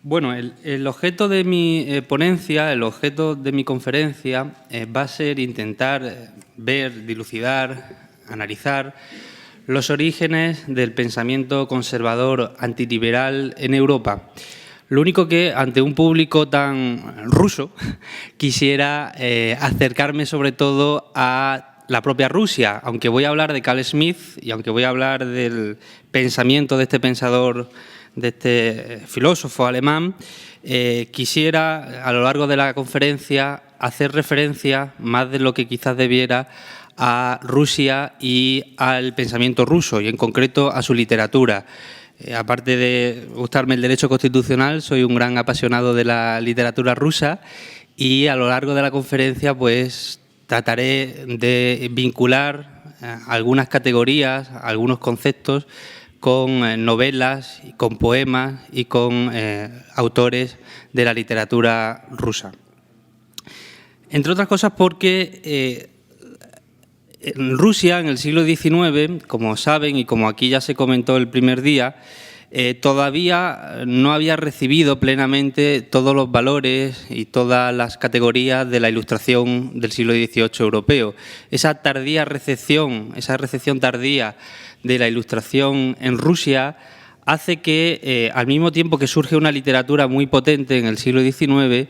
Bueno, el objeto de mi ponencia, el objeto de mi conferencia va a ser intentar ver, dilucidar, analizar los orígenes del pensamiento conservador antiliberal en Europa. Lo único que, ante un público tan ruso, quisiera acercarme sobre todo a la propia Rusia, aunque voy a hablar de Carl Schmitt y aunque voy a hablar del pensamiento de este pensador, de este filósofo alemán, quisiera a lo largo de la conferencia hacer referencia, más de lo que quizás debiera, a Rusia y al pensamiento ruso, y en concreto a su literatura. Aparte de gustarme el derecho constitucional, soy un gran apasionado de la literatura rusa y a lo largo de la conferencia pues trataré de vincular algunas categorías, algunos conceptos con novelas, con poemas y con autores de la literatura rusa. Entre otras cosas porque en Rusia, en el siglo XIX, como saben y como aquí ya se comentó el primer día, todavía no había recibido plenamente todos los valores y todas las categorías de la Ilustración del siglo XVIII europeo. Esa tardía recepción, esa recepción tardía de la Ilustración en Rusia hace que, al mismo tiempo que surge una literatura muy potente en el siglo XIX,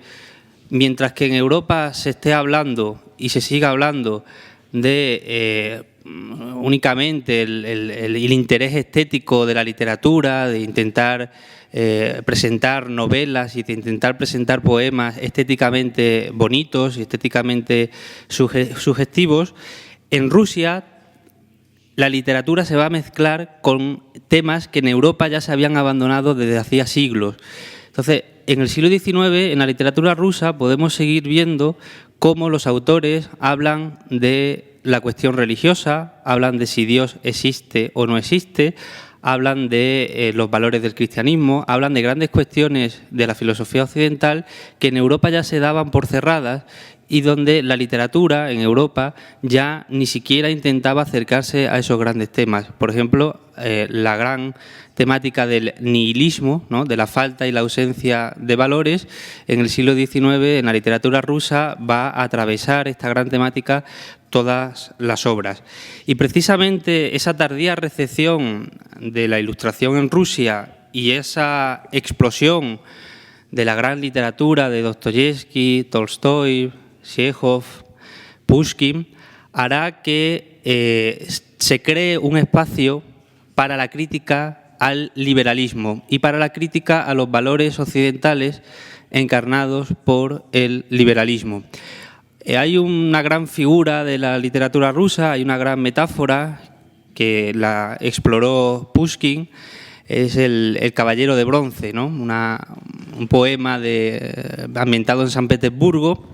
mientras que en Europa se esté hablando y se siga hablando de únicamente el interés estético de la literatura, de intentar presentar novelas y de intentar presentar poemas estéticamente bonitos y estéticamente sugestivos, en Rusia la literatura se va a mezclar con temas que en Europa ya se habían abandonado desde hacía siglos. Entonces, en el siglo XIX, en la literatura rusa, podemos seguir viendo cómo los autores hablan de la cuestión religiosa, hablan de si Dios existe o no existe, hablan de los valores del cristianismo, hablan de grandes cuestiones de la filosofía occidental que en Europa ya se daban por cerradas y donde la literatura en Europa ya ni siquiera intentaba acercarse a esos grandes temas. Por ejemplo, la gran temática del nihilismo, ¿no?, de la falta y la ausencia de valores, en el siglo XIX, en la literatura rusa, va a atravesar esta gran temática todas las obras. Y precisamente esa tardía recepción de la Ilustración en Rusia y esa explosión de la gran literatura de Dostoyevsky, Tolstoy, Chekhov, Pushkin, hará que se cree un espacio para la crítica al liberalismo y para la crítica a los valores occidentales encarnados por el liberalismo. Hay una gran figura de la literatura rusa, hay una gran metáfora que la exploró Pushkin, es el Caballero de Bronce, ¿no?, un poema ambientado en San Petersburgo,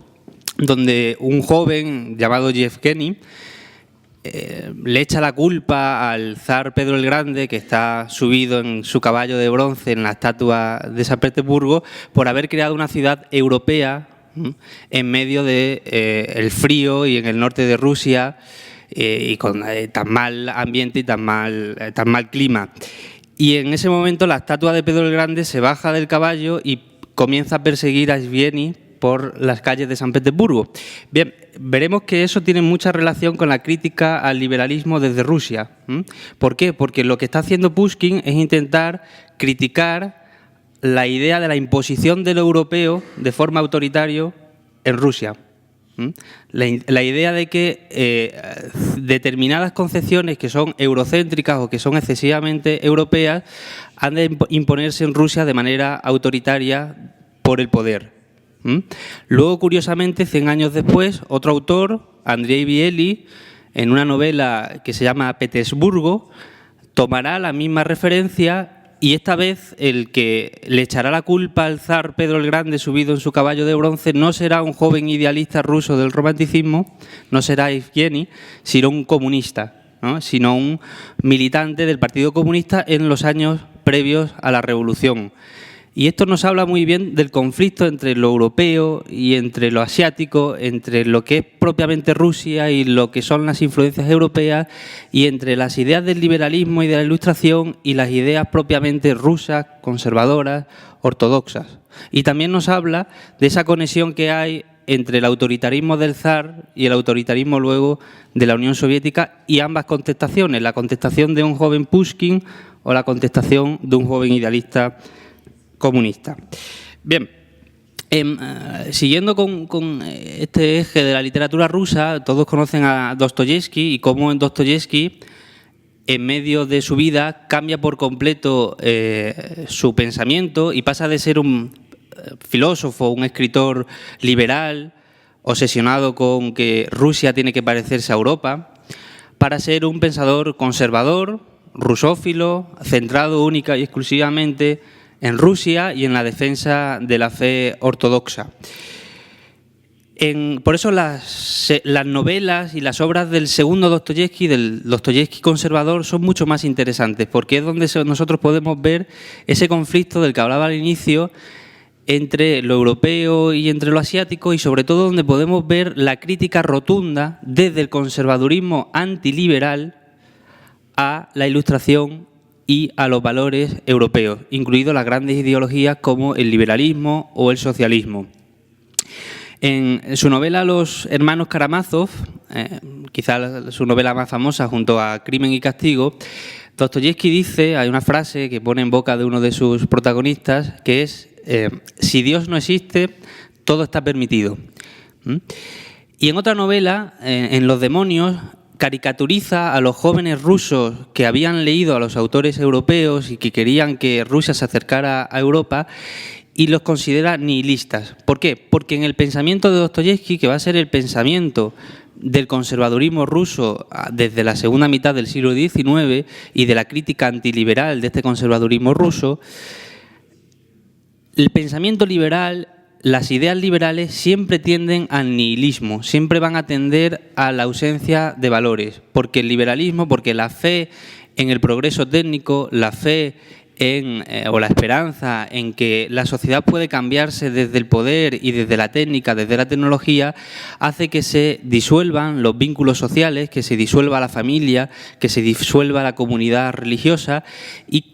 donde un joven llamado Yevgeny le echa la culpa al zar Pedro el Grande, que está subido en su caballo de bronce en la estatua de San Petersburgo, por haber creado una ciudad europea en medio del frío y en el norte de Rusia y con tan mal ambiente y tan mal clima. Y en ese momento la estatua de Pedro el Grande se baja del caballo y comienza a perseguir a Yevgeny por las calles de San Petersburgo. Bien, veremos que eso tiene mucha relación con la crítica al liberalismo desde Rusia. ¿Por qué? Porque lo que está haciendo Pushkin es intentar criticar la idea de la imposición de lo europeo de forma autoritaria en Rusia. La idea de que determinadas concepciones que son eurocéntricas o que son excesivamente europeas han de imponerse en Rusia de manera autoritaria por el poder. Luego, curiosamente, 100 años después, otro autor, Andrei Bieli, en una novela que se llama Petersburgo, tomará la misma referencia y esta vez el que le echará la culpa al zar Pedro el Grande subido en su caballo de bronce no será un joven idealista ruso del romanticismo, no será Yevgeny, sino un comunista, ¿no?, sino un militante del Partido Comunista en los años previos a la Revolución. Y esto nos habla muy bien del conflicto entre lo europeo y entre lo asiático, entre lo que es propiamente Rusia y lo que son las influencias europeas, y entre las ideas del liberalismo y de la Ilustración y las ideas propiamente rusas, conservadoras, ortodoxas. Y también nos habla de esa conexión que hay entre el autoritarismo del zar y el autoritarismo luego de la Unión Soviética, y ambas contestaciones, la contestación de un joven Pushkin o la contestación de un joven idealista comunista. Bien, siguiendo con este eje de la literatura rusa, todos conocen a Dostoyevsky y cómo en Dostoyevsky, en medio de su vida, cambia por completo su pensamiento y pasa de ser un filósofo, un escritor liberal, obsesionado con que Rusia tiene que parecerse a Europa, para ser un pensador conservador, rusófilo, centrado única y exclusivamente en Rusia y en la defensa de la fe ortodoxa. Por eso las novelas y las obras del segundo Dostoyevsky, del Dostoyevsky conservador, son mucho más interesantes, porque es donde nosotros podemos ver ese conflicto del que hablaba al inicio entre lo europeo y entre lo asiático, y sobre todo donde podemos ver la crítica rotunda desde el conservadurismo antiliberal a la Ilustración y a los valores europeos, incluidos las grandes ideologías como el liberalismo o el socialismo. En su novela Los hermanos Karamazov, quizá su novela más famosa junto a Crimen y Castigo, Dostoyevsky dice, hay una frase que pone en boca de uno de sus protagonistas, que es: si Dios no existe, todo está permitido. Y en otra novela, en Los demonios, caricaturiza a los jóvenes rusos que habían leído a los autores europeos y que querían que Rusia se acercara a Europa, y los considera nihilistas. ¿Por qué? Porque en el pensamiento de Dostoyevsky, que va a ser el pensamiento del conservadurismo ruso desde la segunda mitad del siglo XIX y de la crítica antiliberal de este conservadurismo ruso, el pensamiento liberal, las ideas liberales siempre tienden al nihilismo, siempre van a tender a la ausencia de valores, porque el liberalismo, porque la fe en el progreso técnico, la fe o la esperanza en que la sociedad puede cambiarse desde el poder y desde la técnica, desde la tecnología, hace que se disuelvan los vínculos sociales, que se disuelva la familia, que se disuelva la comunidad religiosa, y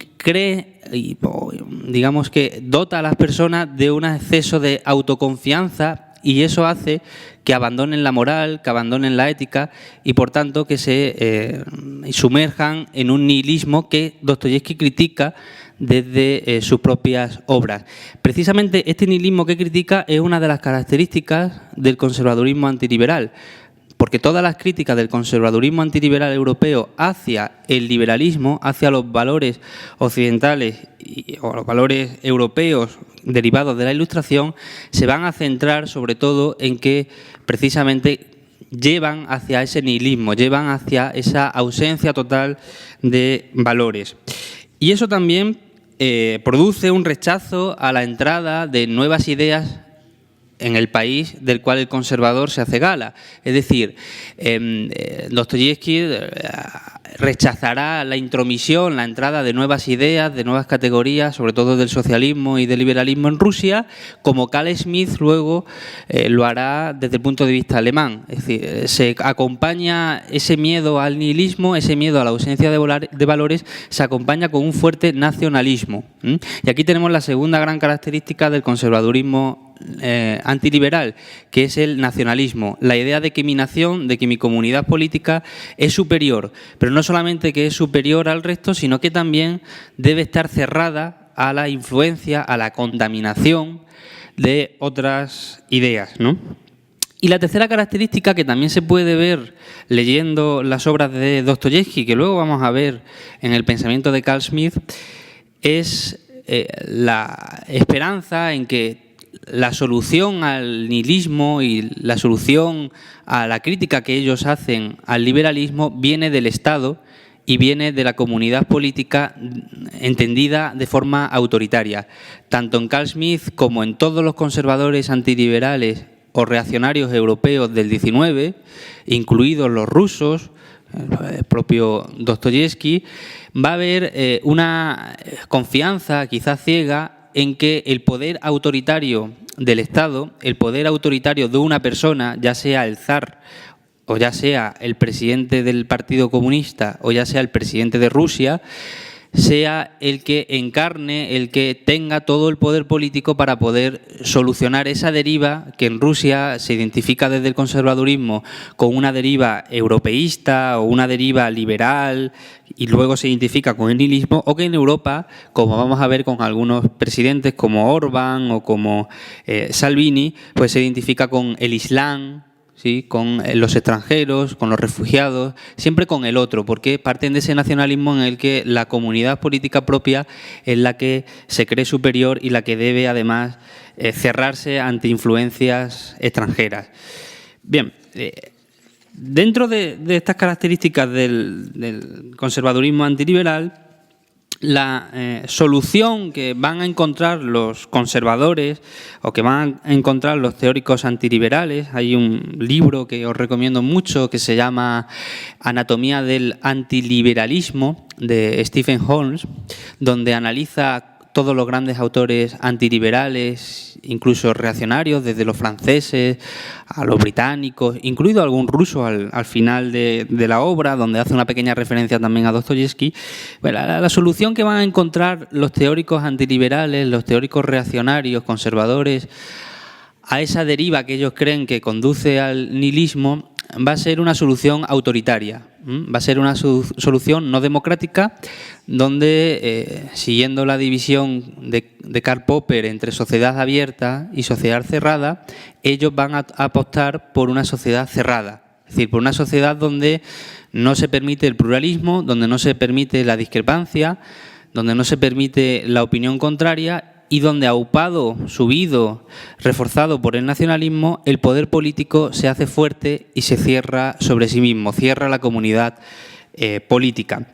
digamos que dota a las personas de un exceso de autoconfianza, y eso hace que abandonen la moral, que abandonen la ética y, por tanto, que se sumerjan en un nihilismo que Dostoyevsky critica desde sus propias obras. Precisamente este nihilismo que critica es una de las características del conservadurismo antiliberal, porque todas las críticas del conservadurismo antiliberal europeo hacia el liberalismo, hacia los valores occidentales o los valores europeos derivados de la Ilustración, se van a centrar sobre todo en que precisamente llevan hacia ese nihilismo, llevan hacia esa ausencia total de valores. Y eso también produce un rechazo a la entrada de nuevas ideas en el país del cual el conservador se hace gala. Es decir, Dostoyevsky rechazará la intromisión, la entrada de nuevas ideas, de nuevas categorías, sobre todo del socialismo y del liberalismo en Rusia, como Carl Schmitt luego lo hará desde el punto de vista alemán. Es decir, se acompaña ese miedo al nihilismo, ese miedo a la ausencia de valores, se acompaña con un fuerte nacionalismo. Y aquí tenemos la segunda gran característica del conservadurismo antiliberal, que es el nacionalismo, la idea de que mi nación, de que mi comunidad política es superior, pero no solamente que es superior al resto, sino que también debe estar cerrada a la influencia, a la contaminación de otras ideas, ¿no? Y la tercera característica, que también se puede ver leyendo las obras de Dostoyevsky, que luego vamos a ver en el pensamiento de Carl Schmitt, es la esperanza en que la solución al nihilismo y la solución a la crítica que ellos hacen al liberalismo viene del Estado y viene de la comunidad política entendida de forma autoritaria. Tanto en Carl Schmitt como en todos los conservadores antiliberales o reaccionarios europeos del XIX, incluidos los rusos, el propio Dostoyevsky, va a haber una confianza quizás ciega en que el poder autoritario del Estado, el poder autoritario de una persona, ya sea el zar o ya sea el presidente del Partido Comunista o ya sea el presidente de Rusia, sea el que encarne, el que tenga todo el poder político para poder solucionar esa deriva que en Rusia se identifica desde el conservadurismo con una deriva europeísta o una deriva liberal y luego se identifica con el nihilismo, o que en Europa, como vamos a ver con algunos presidentes como Orbán o como Salvini, pues se identifica con el Islam, ¿sí?, con los extranjeros, con los refugiados, siempre con el otro, porque parten de ese nacionalismo en el que la comunidad política propia es la que se cree superior y la que debe, además, cerrarse ante influencias extranjeras. Bien, dentro de estas características del conservadurismo antiliberal, la solución que van a encontrar los conservadores o que van a encontrar los teóricos antiliberales, hay un libro que os recomiendo mucho que se llama Anatomía del antiliberalismo, de Stephen Holmes, donde analiza todos los grandes autores antiliberales, incluso reaccionarios, desde los franceses a los británicos, incluido algún ruso al final de la obra, donde hace una pequeña referencia también a Dostoyevsky. Bueno, la solución que van a encontrar los teóricos antiliberales, los teóricos reaccionarios, conservadores, a esa deriva que ellos creen que conduce al nihilismo, va a ser una solución autoritaria, va a ser una solución no democrática, donde, siguiendo la división de Karl Popper entre sociedad abierta y sociedad cerrada, ellos van a apostar por una sociedad cerrada, es decir, por una sociedad donde no se permite el pluralismo, donde no se permite la discrepancia, donde no se permite la opinión contraria, y donde, aupado, subido, reforzado por el nacionalismo, el poder político se hace fuerte y se cierra sobre sí mismo, cierra la comunidad política.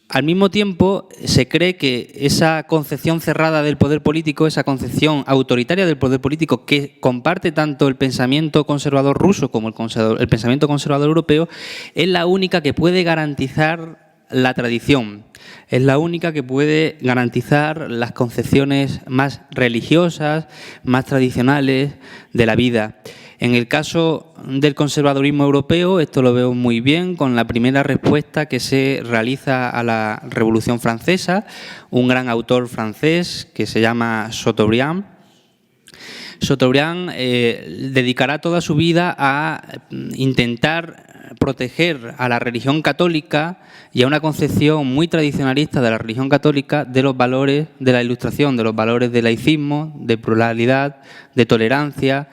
Al mismo tiempo, se cree que esa concepción cerrada del poder político, esa concepción autoritaria del poder político que comparte tanto el pensamiento conservador ruso como el pensamiento conservador europeo, es la única que puede garantizar la tradición, es la única que puede garantizar las concepciones más religiosas, más tradicionales de la vida. En el caso del conservadurismo europeo, esto lo veo muy bien con la primera respuesta que se realiza a la Revolución Francesa, un gran autor francés que se llama Chateaubriand. Chateaubriand dedicará toda su vida a intentar proteger a la religión católica y a una concepción muy tradicionalista de la religión católica de los valores de la Ilustración, de los valores del laicismo, de pluralidad, de tolerancia,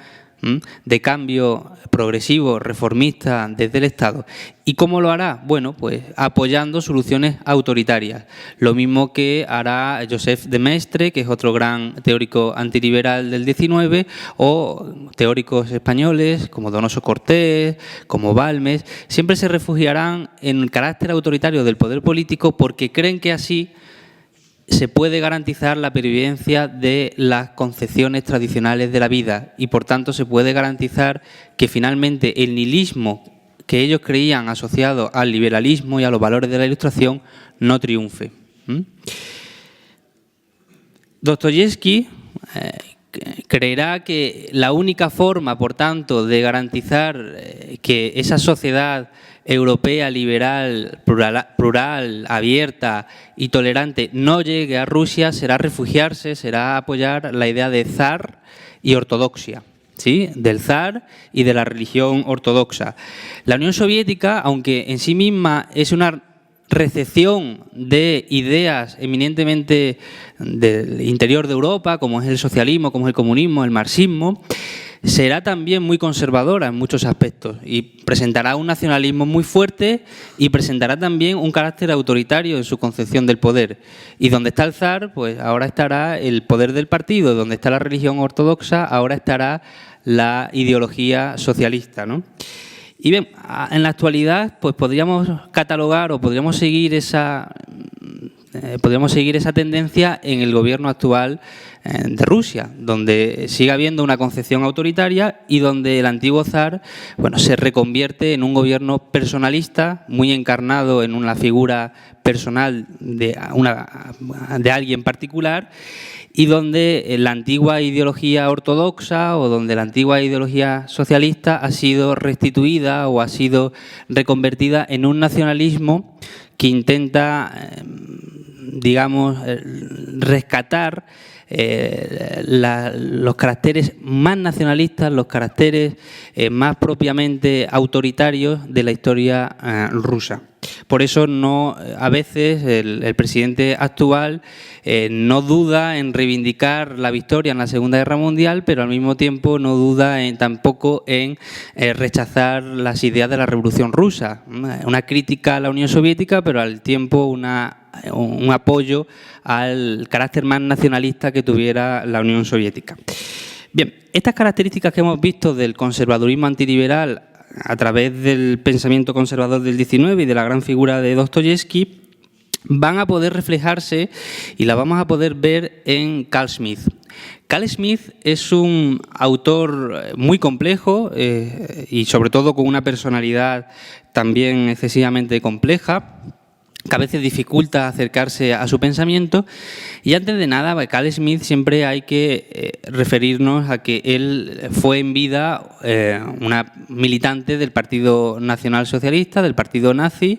de cambio progresivo, reformista desde el Estado. ¿Y cómo lo hará? Bueno, pues apoyando soluciones autoritarias. Lo mismo que hará Joseph de Maistre, que es otro gran teórico antiliberal del XIX, o teóricos españoles como Donoso Cortés, como Balmes. Siempre se refugiarán en el carácter autoritario del poder político porque creen que así se puede garantizar la pervivencia de las concepciones tradicionales de la vida y, por tanto, se puede garantizar que finalmente el nihilismo que ellos creían asociado al liberalismo y a los valores de la Ilustración no triunfe. Dostoyevsky creerá que la única forma, por tanto, de garantizar que esa sociedad europea, liberal, plural, abierta y tolerante no llegue a Rusia será refugiarse, será apoyar la idea de zar y ortodoxia, ¿sí?, del zar y de la religión ortodoxa. La Unión Soviética, aunque en sí misma es una recepción de ideas eminentemente del interior de Europa, como es el socialismo, como es el comunismo, el marxismo, será también muy conservadora en muchos aspectos y presentará un nacionalismo muy fuerte y presentará también un carácter autoritario en su concepción del poder. Y donde está el zar, pues ahora estará el poder del partido, donde está la religión ortodoxa, ahora estará la ideología socialista, ¿no? Y bien, en la actualidad pues podríamos catalogar o podríamos seguir esa tendencia en el gobierno actual de Rusia, donde sigue habiendo una concepción autoritaria y donde el antiguo zar, bueno, se reconvierte en un gobierno personalista, muy encarnado en una figura personal de alguien particular, y donde la antigua ideología ortodoxa o donde la antigua ideología socialista ha sido restituida o ha sido reconvertida en un nacionalismo que intenta, digamos, rescatar los caracteres más nacionalistas, los caracteres más propiamente autoritarios de la historia rusa. Por eso a veces el presidente actual no duda en reivindicar la victoria en la Segunda Guerra Mundial, pero al mismo tiempo no duda tampoco en rechazar las ideas de la Revolución Rusa. Una crítica a la Unión Soviética, pero al tiempo un apoyo al carácter más nacionalista que tuviera la Unión Soviética. Bien, estas características que hemos visto del conservadurismo antiliberal a través del pensamiento conservador del XIX y de la gran figura de Dostoyevsky van a poder reflejarse y las vamos a poder ver en Carl Schmitt. Carl Schmitt es un autor muy complejo y sobre todo con una personalidad también excesivamente compleja, que a veces dificulta acercarse a su pensamiento. Y antes de nada, Carl Schmitt siempre hay que referirnos a que él fue en vida una militante del Partido Nacional Socialista, del Partido Nazi,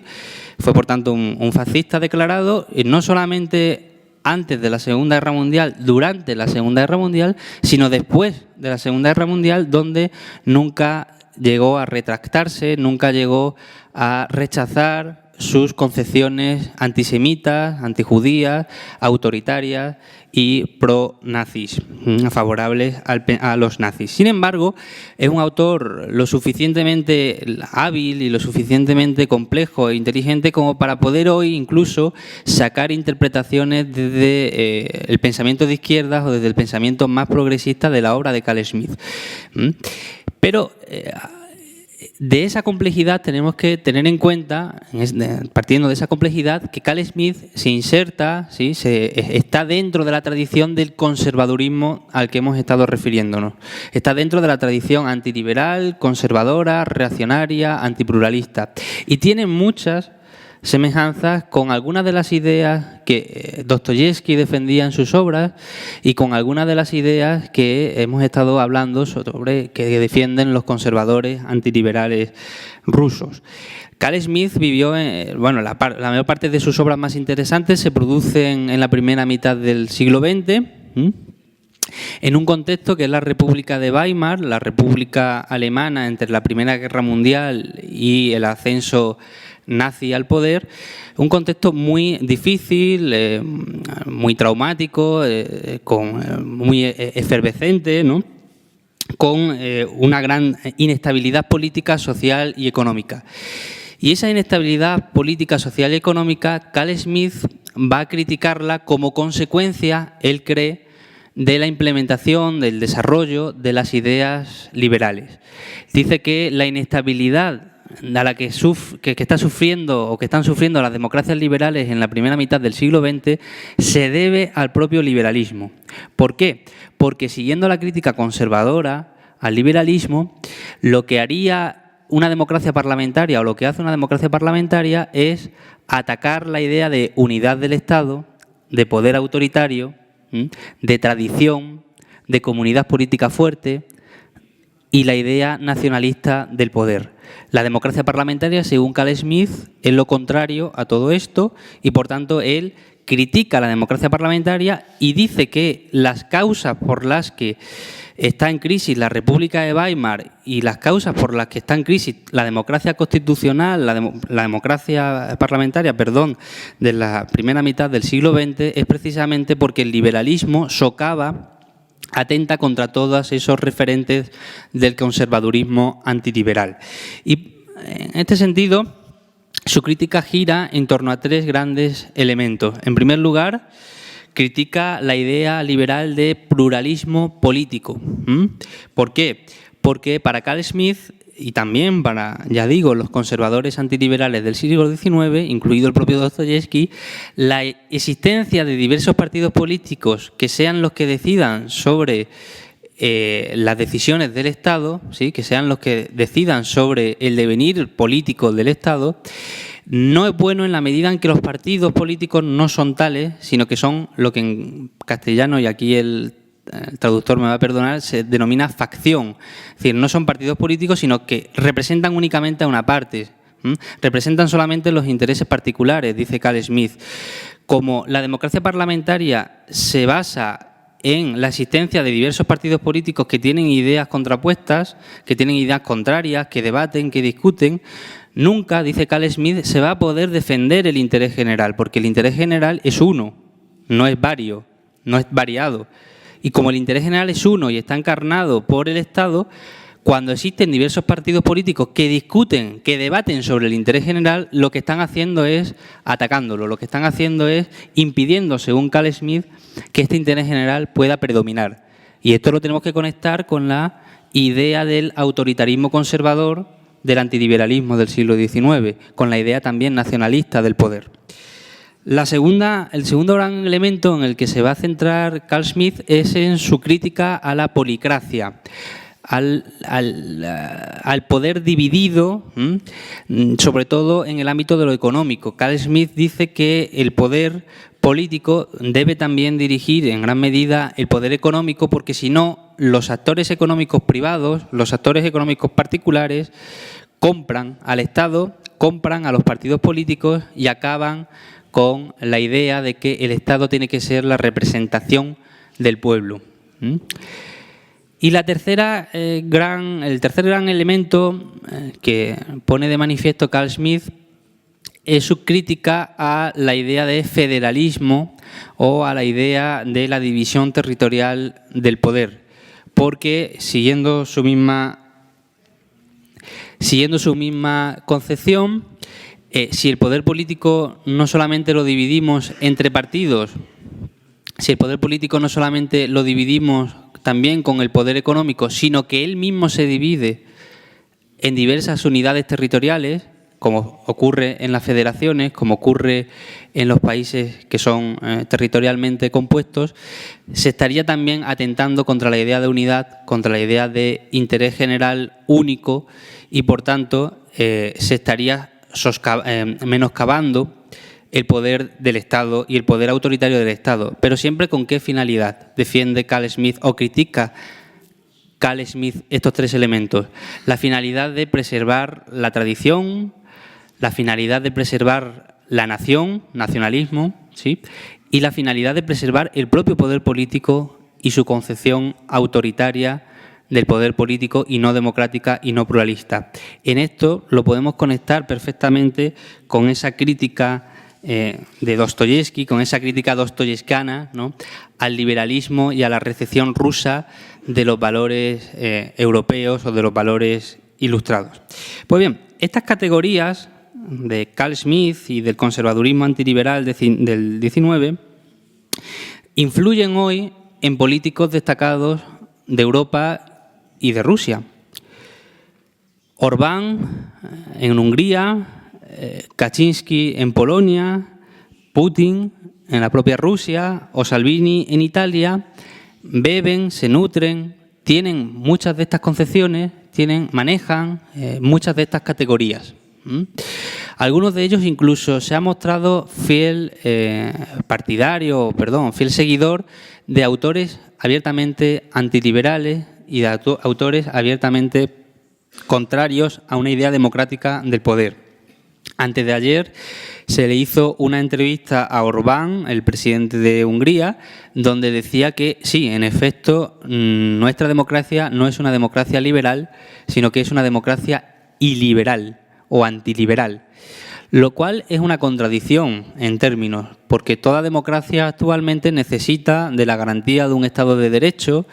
fue por tanto un fascista declarado, y no solamente antes de la Segunda Guerra Mundial, durante la Segunda Guerra Mundial, sino después de la Segunda Guerra Mundial, donde nunca llegó a retractarse, nunca llegó a rechazar sus concepciones antisemitas, antijudías, autoritarias y pro-nazis, favorables a los nazis. Sin embargo, es un autor lo suficientemente hábil y lo suficientemente complejo e inteligente como para poder hoy incluso sacar interpretaciones desde el pensamiento de izquierdas o desde el pensamiento más progresista de la obra de Carl Schmitt. Pero de esa complejidad tenemos que tener en cuenta, partiendo de esa complejidad, que Carl Schmitt se inserta, ¿sí? Está dentro de la tradición del conservadurismo al que hemos estado refiriéndonos. Está dentro de la tradición antiliberal, conservadora, reaccionaria, antipluralista. Y tiene muchas semejanzas con algunas de las ideas que Dostoyevsky defendía en sus obras y con algunas de las ideas que hemos estado hablando sobre que defienden los conservadores antiliberales rusos. Carl Schmitt vivió, la mayor parte de sus obras más interesantes se producen en la primera mitad del siglo XX, en un contexto que es la República de Weimar, la República Alemana entre la Primera Guerra Mundial y el ascenso nazi al poder, un contexto muy difícil, muy traumático, muy efervescente, ¿no? Con una gran inestabilidad política, social y económica. Y esa inestabilidad política, social y económica, Carl Schmitt va a criticarla como consecuencia, él cree, de la implementación, del desarrollo de las ideas liberales. Dice que la inestabilidad a la que está sufriendo o que están sufriendo las democracias liberales en la primera mitad del siglo XX se debe al propio liberalismo. ¿Por qué? Porque siguiendo la crítica conservadora al liberalismo, lo que haría una democracia parlamentaria o lo que hace una democracia parlamentaria es atacar la idea de unidad del Estado, de poder autoritario, de tradición, de comunidad política fuerte y la idea nacionalista del poder. La democracia parlamentaria, según Carl Schmitt, es lo contrario a todo esto y, por tanto, él critica la democracia parlamentaria y dice que las causas por las que está en crisis la República de Weimar y las causas por las que está en crisis la democracia constitucional, la democracia parlamentaria, de la primera mitad del siglo XX, es precisamente porque el liberalismo atenta contra todos esos referentes del conservadurismo antiliberal. Y en este sentido, su crítica gira en torno a tres grandes elementos. En primer lugar, critica la idea liberal de pluralismo político. ¿Por qué? Porque para Carl Schmitt y también para, ya digo, los conservadores antiliberales del siglo XIX, incluido el propio Dostoyevsky, la existencia de diversos partidos políticos que sean los que decidan sobre las decisiones del Estado, ¿sí? Que sean los que decidan sobre el devenir político del Estado, no es bueno en la medida en que los partidos políticos no son tales, sino que son lo que en castellano, y aquí el traductor me va a perdonar, se denomina facción. Es decir, no son partidos políticos, sino que representan únicamente a una parte. Representan solamente los intereses particulares, dice Carl Schmitt. Como la democracia parlamentaria se basa en la existencia de diversos partidos políticos que tienen ideas contrapuestas, que tienen ideas contrarias, que debaten, que discuten, nunca, dice Carl Schmitt, se va a poder defender el interés general, porque el interés general es uno, no es vario, no es variado. Y como el interés general es uno y está encarnado por el Estado, cuando existen diversos partidos políticos que discuten, que debaten sobre el interés general, lo que están haciendo es atacándolo, lo que están haciendo es impidiendo, según Carl Schmitt, que este interés general pueda predominar. Y esto lo tenemos que conectar con la idea del autoritarismo conservador, del antiliberalismo del siglo XIX, con la idea también nacionalista del poder. El segundo gran elemento en el que se va a centrar Carl Schmitt es en su crítica a la policracia, al poder dividido, sobre todo en el ámbito de lo económico. Carl Schmitt dice que el poder político debe también dirigir en gran medida el poder económico, porque si no, los actores económicos privados, los actores económicos particulares, compran al Estado, compran a los partidos políticos y acaban con la idea de que el Estado tiene que ser la representación del pueblo. Y el tercer gran elemento que pone de manifiesto Carl Schmitt es su crítica a la idea de federalismo o a la idea de la división territorial del poder, porque siguiendo su misma concepción, si el poder político no solamente lo dividimos entre partidos, si el poder político no solamente lo dividimos también con el poder económico, sino que él mismo se divide en diversas unidades territoriales, como ocurre en las federaciones, como ocurre en los países que son territorialmente compuestos, se estaría también atentando contra la idea de unidad, contra la idea de interés general único y, por tanto, se estaría menoscabando el poder del Estado y el poder autoritario del Estado. Pero siempre ¿con qué finalidad defiende Carl Schmitt o critica Carl Schmitt estos tres elementos? La finalidad de preservar la tradición, la finalidad de preservar la nación, nacionalismo, ¿sí? Y la finalidad de preservar el propio poder político y su concepción autoritaria del poder político y no democrática y no pluralista. En esto lo podemos conectar perfectamente con esa crítica de Dostoyevsky, con esa crítica dostoyevskiana, ¿no?, al liberalismo y a la recepción rusa de los valores europeos o de los valores ilustrados. Pues bien, estas categorías de Carl Schmitt y del conservadurismo antiliberal del XIX influyen hoy en políticos destacados de Europa y de Rusia. Orbán en Hungría, Kaczynski en Polonia, Putin en la propia Rusia o Salvini en Italia beben, se nutren, tienen muchas de estas concepciones, manejan muchas de estas categorías. Algunos de ellos incluso se ha mostrado fiel seguidor de autores abiertamente antiliberales y de autores abiertamente contrarios a una idea democrática del poder. Antes de ayer se le hizo una entrevista a Orbán, el presidente de Hungría, donde decía que sí, en efecto, nuestra democracia no es una democracia liberal, sino que es una democracia iliberal o antiliberal, lo cual es una contradicción en términos, porque toda democracia actualmente necesita de la garantía de un Estado de Derecho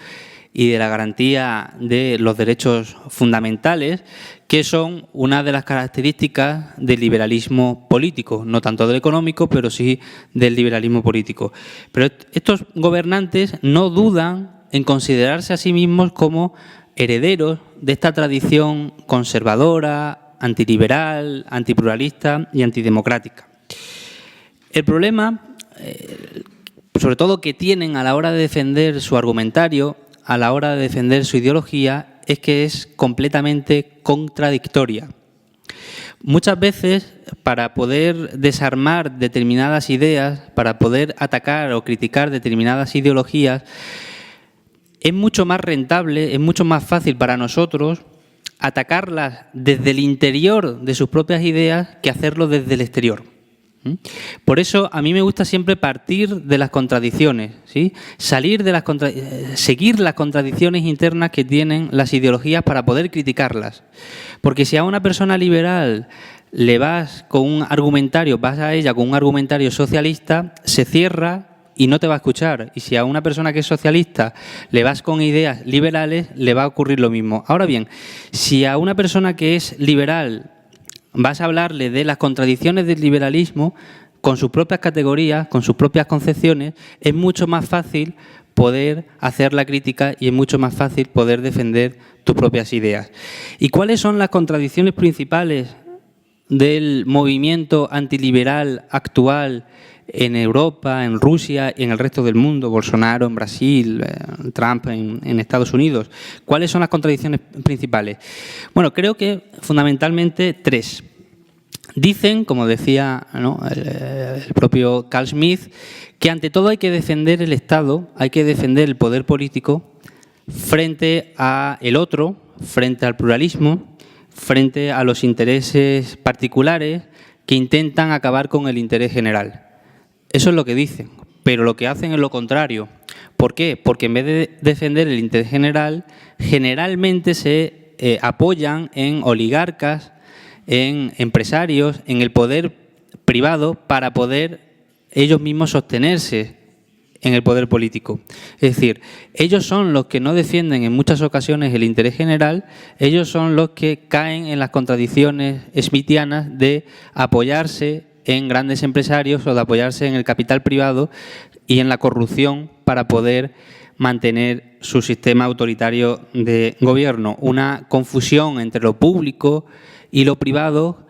y de la garantía de los derechos fundamentales, que son una de las características del liberalismo político, no tanto del económico, pero sí del liberalismo político. Pero estos gobernantes no dudan en considerarse a sí mismos como herederos de esta tradición conservadora, antiliberal, antipluralista y antidemocrática. El problema, sobre todo que tienen a la hora de defender su argumentario, a la hora de defender su ideología, es que es completamente contradictoria. Muchas veces, para poder desarmar determinadas ideas, para poder atacar o criticar determinadas ideologías, es mucho más rentable, es mucho más fácil para nosotros atacarlas desde el interior de sus propias ideas que hacerlo desde el exterior. Por eso a mí me gusta siempre partir de las contradicciones, ¿sí? Seguir las contradicciones internas que tienen las ideologías para poder criticarlas. Porque si a una persona liberal le vas a ella con un argumentario socialista, se cierra y no te va a escuchar. Y si a una persona que es socialista le vas con ideas liberales, le va a ocurrir lo mismo. Ahora bien, si a una persona que es liberal vas a hablarle de las contradicciones del liberalismo, con sus propias categorías, con sus propias concepciones, es mucho más fácil poder hacer la crítica y es mucho más fácil poder defender tus propias ideas. ¿Y cuáles son las contradicciones principales del movimiento antiliberal actual en Europa, en Rusia y en el resto del mundo? Bolsonaro en Brasil, Trump en Estados Unidos. ¿Cuáles son las contradicciones principales? Bueno, creo que fundamentalmente 3. Dicen, como decía, ¿no?, el propio Carl Schmitt, que ante todo hay que defender el Estado, hay que defender el poder político frente a el otro, frente al pluralismo, frente a los intereses particulares que intentan acabar con el interés general. Eso es lo que dicen, pero lo que hacen es lo contrario. ¿Por qué? Porque en vez de defender el interés general, generalmente se apoyan en oligarcas, en empresarios, en el poder privado para poder ellos mismos sostenerse en el poder político. Es decir, ellos son los que no defienden en muchas ocasiones el interés general, ellos son los que caen en las contradicciones schmittianas de apoyarse en grandes empresarios o de apoyarse en el capital privado y en la corrupción para poder mantener su sistema autoritario de gobierno. Una confusión entre lo público y lo privado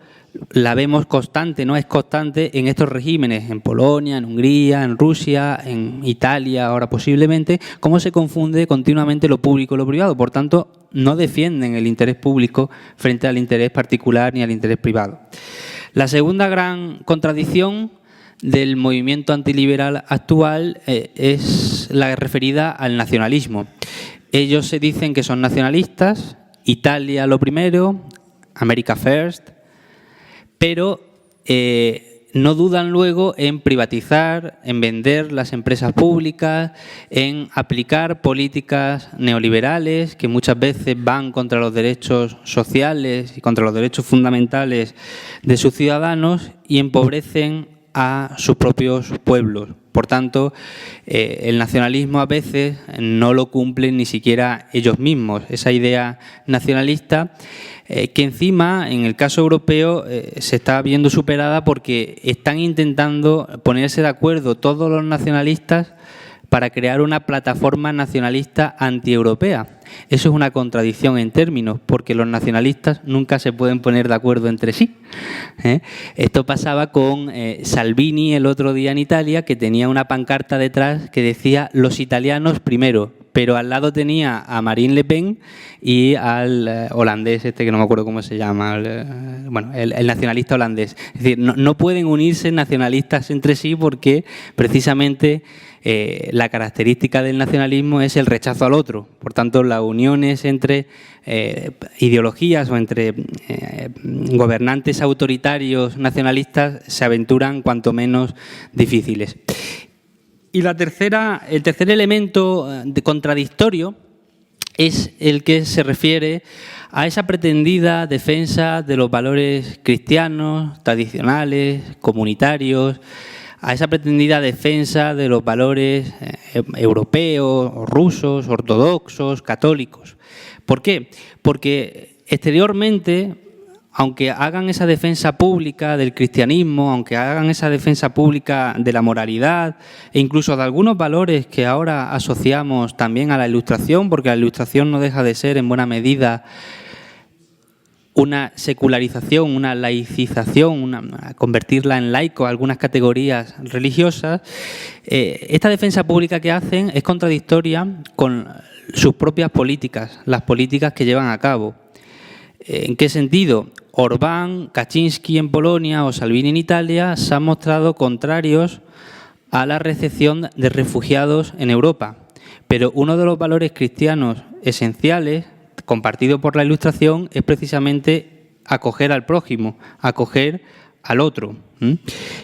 la vemos constante, no es constante en estos regímenes, en Polonia, en Hungría, en Rusia, en Italia, ahora posiblemente, cómo se confunde continuamente lo público y lo privado. Por tanto, no defienden el interés público frente al interés particular ni al interés privado. La segunda gran contradicción del movimiento antiliberal actual es la referida al nacionalismo. Ellos se dicen que son nacionalistas, Italia lo primero, America First, pero no dudan luego en privatizar, en vender las empresas públicas, en aplicar políticas neoliberales que muchas veces van contra los derechos sociales y contra los derechos fundamentales de sus ciudadanos y empobrecen a sus propios pueblos. Por tanto, el nacionalismo a veces no lo cumplen ni siquiera ellos mismos. Esa idea nacionalista que encima, en el caso europeo, se está viendo superada porque están intentando ponerse de acuerdo todos los nacionalistas para crear una plataforma nacionalista antieuropea. Eso es una contradicción en términos, porque los nacionalistas nunca se pueden poner de acuerdo entre sí. Esto pasaba con Salvini el otro día en Italia, que tenía una pancarta detrás que decía «los italianos primero», pero al lado tenía a Marine Le Pen y al holandés, que no me acuerdo cómo se llama, el nacionalista holandés. Es decir, no pueden unirse nacionalistas entre sí porque precisamente la característica del nacionalismo es el rechazo al otro. Por tanto, las uniones entre ideologías o entre gobernantes autoritarios nacionalistas se aventuran cuanto menos difíciles. Y el tercer elemento contradictorio es el que se refiere a esa pretendida defensa de los valores cristianos, tradicionales, comunitarios, a esa pretendida defensa de los valores europeos, rusos, ortodoxos, católicos. ¿Por qué? Porque exteriormente, aunque hagan esa defensa pública del cristianismo, aunque hagan esa defensa pública de la moralidad e incluso de algunos valores que ahora asociamos también a la Ilustración, porque la Ilustración no deja de ser en buena medida una secularización, una laicización, convertirla en laico a algunas categorías religiosas, esta defensa pública que hacen es contradictoria con sus propias políticas, las políticas que llevan a cabo. ¿En qué sentido? Orbán, Kaczynski en Polonia o Salvini en Italia se han mostrado contrarios a la recepción de refugiados en Europa. Pero uno de los valores cristianos esenciales, compartido por la Ilustración es precisamente acoger al prójimo, acoger al otro.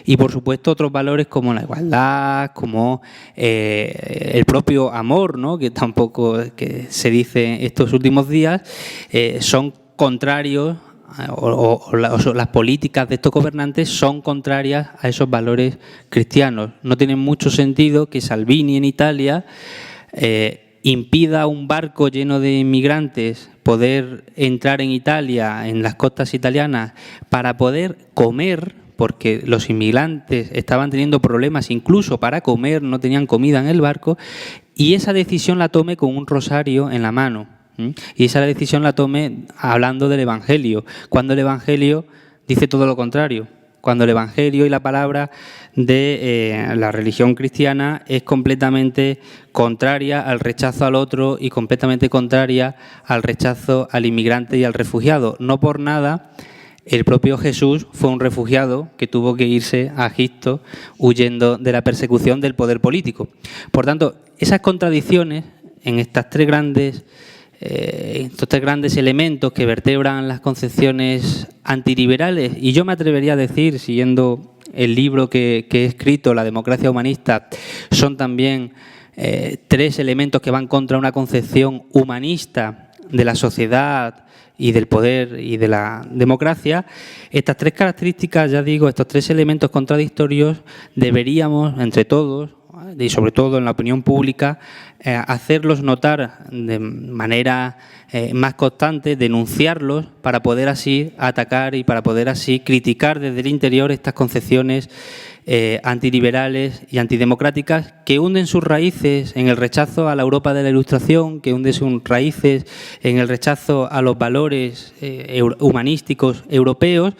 Y, por supuesto, otros valores como la igualdad, como el propio amor, ¿no?, que tampoco que se dice estos últimos días, son contrarios, o las políticas de estos gobernantes son contrarias a esos valores cristianos. No tiene mucho sentido que Salvini en Italia impida a un barco lleno de inmigrantes poder entrar en Italia, en las costas italianas, para poder comer, porque los inmigrantes estaban teniendo problemas incluso para comer, no tenían comida en el barco, y esa decisión la tome con un rosario en la mano. Y esa decisión la tome hablando del Evangelio, cuando el Evangelio dice todo lo contrario. Cuando el Evangelio y la palabra de la religión cristiana es completamente contraria al rechazo al otro y completamente contraria al rechazo al inmigrante y al refugiado. No por nada el propio Jesús fue un refugiado que tuvo que irse a Egipto huyendo de la persecución del poder político. Por tanto, esas contradicciones en estos tres grandes elementos que vertebran las concepciones antiliberales, y yo me atrevería a decir, siguiendo el libro que he escrito, La democracia humanista, son también tres elementos que van contra una concepción humanista de la sociedad y del poder y de la democracia. Estas tres características, ya digo, estos tres elementos contradictorios, deberíamos, entre todos, y sobre todo en la opinión pública, hacerlos notar de manera más constante, denunciarlos para poder así atacar y para poder así criticar desde el interior estas concepciones antiliberales y antidemocráticas que hunden sus raíces en el rechazo a la Europa de la Ilustración, que hunden sus raíces en el rechazo a los valores humanísticos europeos,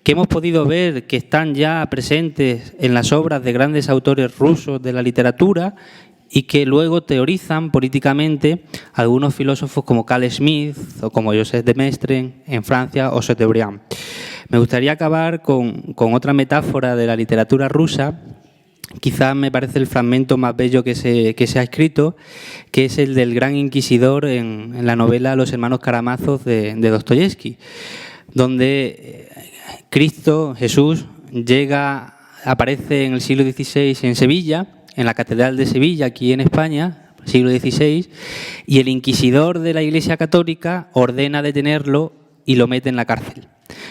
que hemos podido ver que están ya presentes en las obras de grandes autores rusos de la literatura y que luego teorizan políticamente algunos filósofos como Carl Schmitt o como Joseph de Maistre en Francia o Chateaubriand. Me gustaría acabar con otra metáfora de la literatura rusa. Quizás me parece el fragmento más bello que se ha escrito, que es el del gran inquisidor en la novela Los hermanos Karamazov de Dostoyevsky, donde Cristo, Jesús, aparece en el siglo XVI en Sevilla, en la Catedral de Sevilla, aquí en España, siglo XVI, y el inquisidor de la Iglesia Católica ordena detenerlo y lo mete en la cárcel.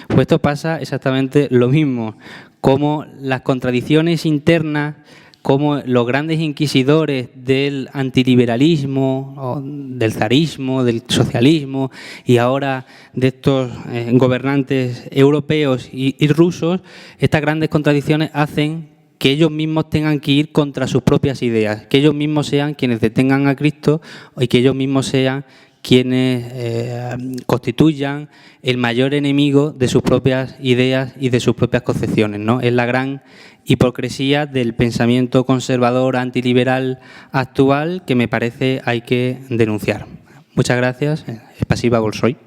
Pues esto pasa exactamente lo mismo, como las contradicciones internas, como los grandes inquisidores del antiliberalismo, del zarismo, del socialismo y ahora de estos gobernantes europeos y rusos, estas grandes contradicciones hacen que ellos mismos tengan que ir contra sus propias ideas, que ellos mismos sean quienes detengan a Cristo y que ellos mismos sean quienes constituyan el mayor enemigo de sus propias ideas y de sus propias concepciones, ¿no? Es la gran hipocresía del pensamiento conservador antiliberal actual que me parece hay que denunciar. Muchas gracias. Spasiba Bolshoi.